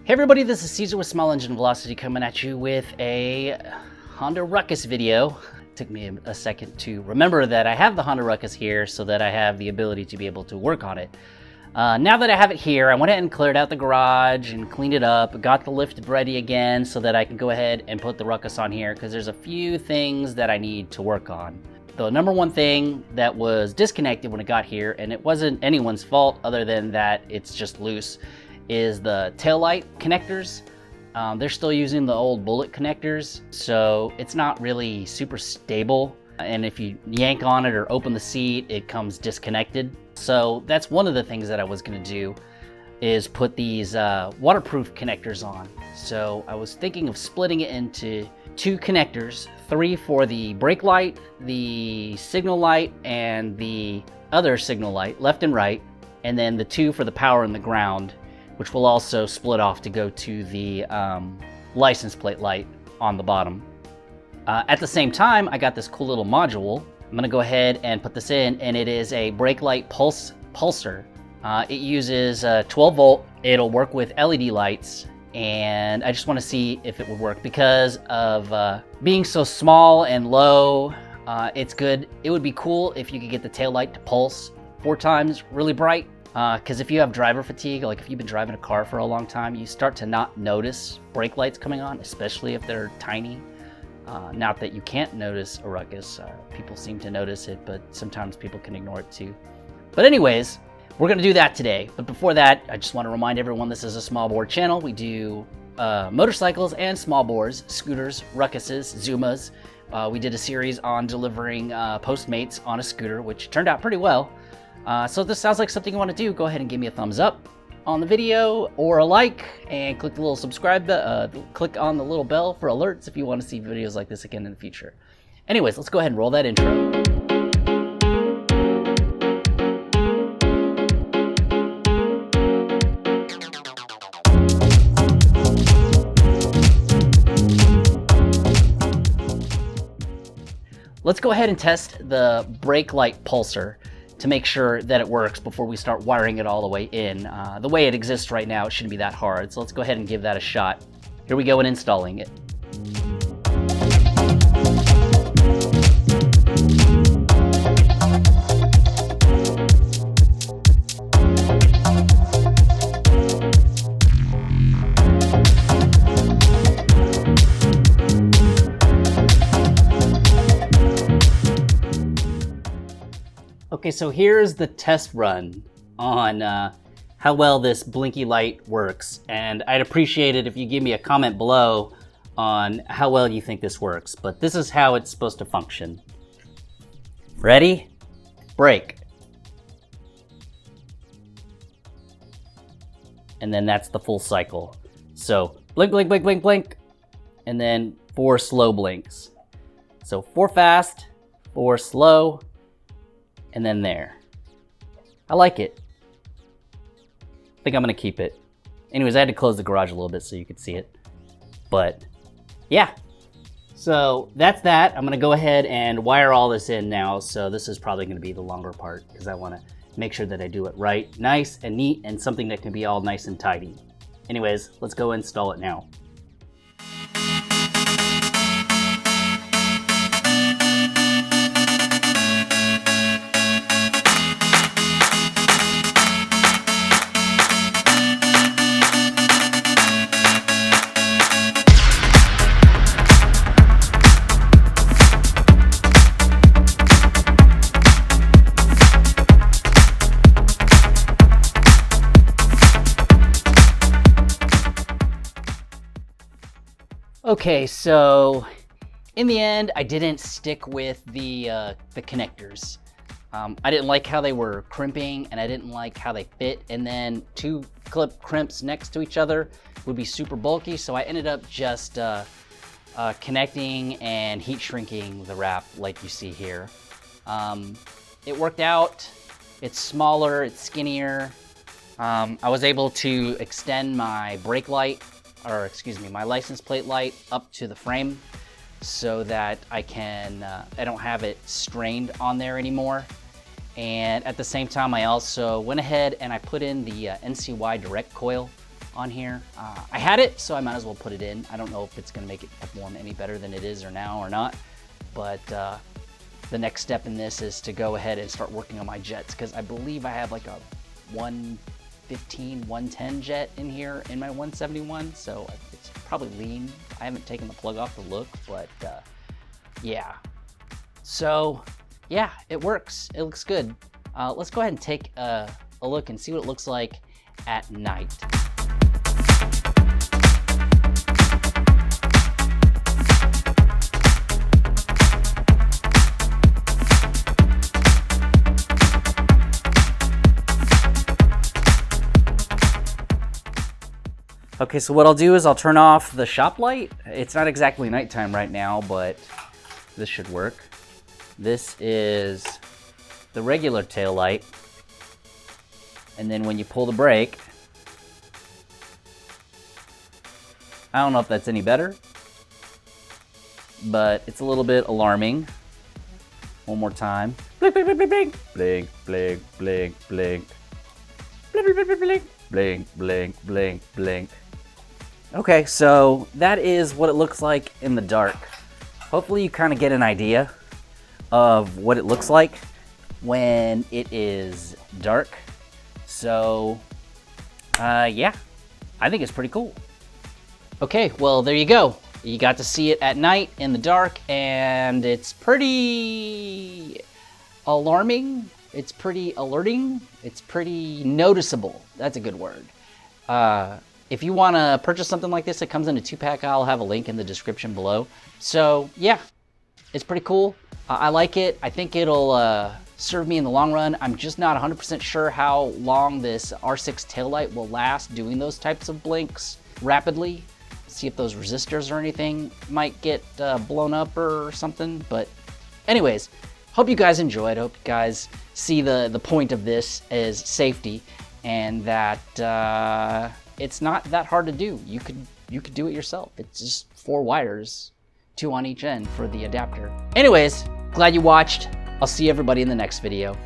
Hey everybody, this is Caesar with Small Engine Velocity coming at you with a Honda Ruckus video. It took me a second to remember that I have the Honda Ruckus here so that I have the ability to be able to work on it. Now that I have it here, I went ahead and cleared out the garage and cleaned it up, got the lift ready again so that I can go ahead and put the Ruckus on here because there's a few things that I need to work on. The number one thing that was disconnected when it got here, and it wasn't anyone's fault other than that it's just loose, is the taillight connectors. They're still using the old bullet connectors, so it's not really super stable. And if you yank on it or open the seat, it comes disconnected. So that's one of the things that I was gonna do, is put these waterproof connectors on. So I was thinking of splitting it into two connectors, three for the brake light, the signal light, and the other signal light, left and right, and then the two for the power and the ground, which will also split off to go to the license plate light on the bottom. At the same time, I got this cool little module. I'm gonna go ahead and put this in, and it is a brake light pulser. It uses 12 volt. It'll work with LED lights, and I just wanna see if it would work. Because of being so small and low, it's good. It would be cool if you could get the tail light to pulse 4 times really bright. Because if you have driver fatigue, like if you've been driving a car for a long time, you start to not notice brake lights coming on, especially if they're tiny. Not that you can't notice a Ruckus, people seem to notice it, but sometimes people can ignore it too. But anyways, we're gonna do that today. But before that, I just wanna remind everyone this is a small board channel. We do motorcycles and small boards, scooters, Ruckuses, Zumas. We did a series on delivering Postmates on a scooter, which turned out pretty well. So if this sounds like something you want to do, go ahead and give me a thumbs up on the video or a like, and click the little subscribe click on the little bell for alerts if you want to see videos like this again in the future. Anyways, let's go ahead and roll that intro. Let's go ahead and test the brake light pulser to make sure that it works before we start wiring it all the way in. The way it exists right now, it shouldn't be that hard. So let's go ahead and give that a shot. Here we go in installing it. Okay, so here's the test run on how well this blinky light works, and I'd appreciate it if you give me a comment below on how well you think this works, but this is how it's supposed to function. Ready? Brake. And then that's the full cycle. So blink, blink, blink, blink, blink, and then 4 slow blinks. So 4 fast, 4 slow, and then there. I like it. I think I'm gonna keep it. Anyways, I had to close the garage a little bit so you could see it. But yeah, so that's that. I'm gonna go ahead and wire all this in now. So this is probably gonna be the longer part because I wanna make sure that I do it right, nice and neat, and something that can be all nice and tidy. Anyways, let's go install it now. Okay, so in the end, I didn't stick with the connectors. I didn't like how they were crimping, and I didn't like how they fit, and then 2 clip crimps next to each other would be super bulky, so I ended up just connecting and heat shrinking the wrap like you see here. It worked out. It's smaller, it's skinnier. I was able to extend my brake light, or excuse me, my license plate light up to the frame so that I don't have it strained on there anymore. And at the same time, I also went ahead and I put in the NCY direct coil. on here. I had it, so I might as well put it in. I don't know if it's gonna make it perform any better than it is or now or not, but the next step in this is to go ahead and start working on my jets, because I believe I have like a 115, 110 jet in here in my 171, so it's probably lean. I haven't taken the plug off to look, but yeah. So yeah, it works. It looks good. Let's go ahead and take a look and see what it looks like at night. Okay, so what I'll do is I'll turn off the shop light. It's not exactly nighttime right now, but this should work. This is the regular tail light. And then when you pull the brake, I don't know if that's any better, but it's a little bit alarming. One more time. Blink, blink, blink, blink, blink, blink, blink, blink, blink, blink, blink, blink, blink, blink, blink. Okay, so that is what it looks like in the dark. Hopefully you kind of get an idea of what it looks like when it is dark. So, yeah, I think it's pretty cool. Okay, well, there you go. You got to see it at night in the dark, and it's pretty alarming. It's pretty alerting. It's pretty noticeable. That's a good word. If you want to purchase something like this, it comes in a 2-pack. I'll have a link in the description below. So yeah, it's pretty cool. I like it. I think it'll serve me in the long run. I'm just not 100% sure how long this R6 taillight will last doing those types of blinks rapidly. See if those resistors or anything might get blown up or something. But anyways, hope you guys enjoyed. Hope you guys see the point of this as safety, and that it's not that hard to do. You could do it yourself. It's just 4 wires, 2 on each end for the adapter. Anyways, glad you watched. I'll see everybody in the next video.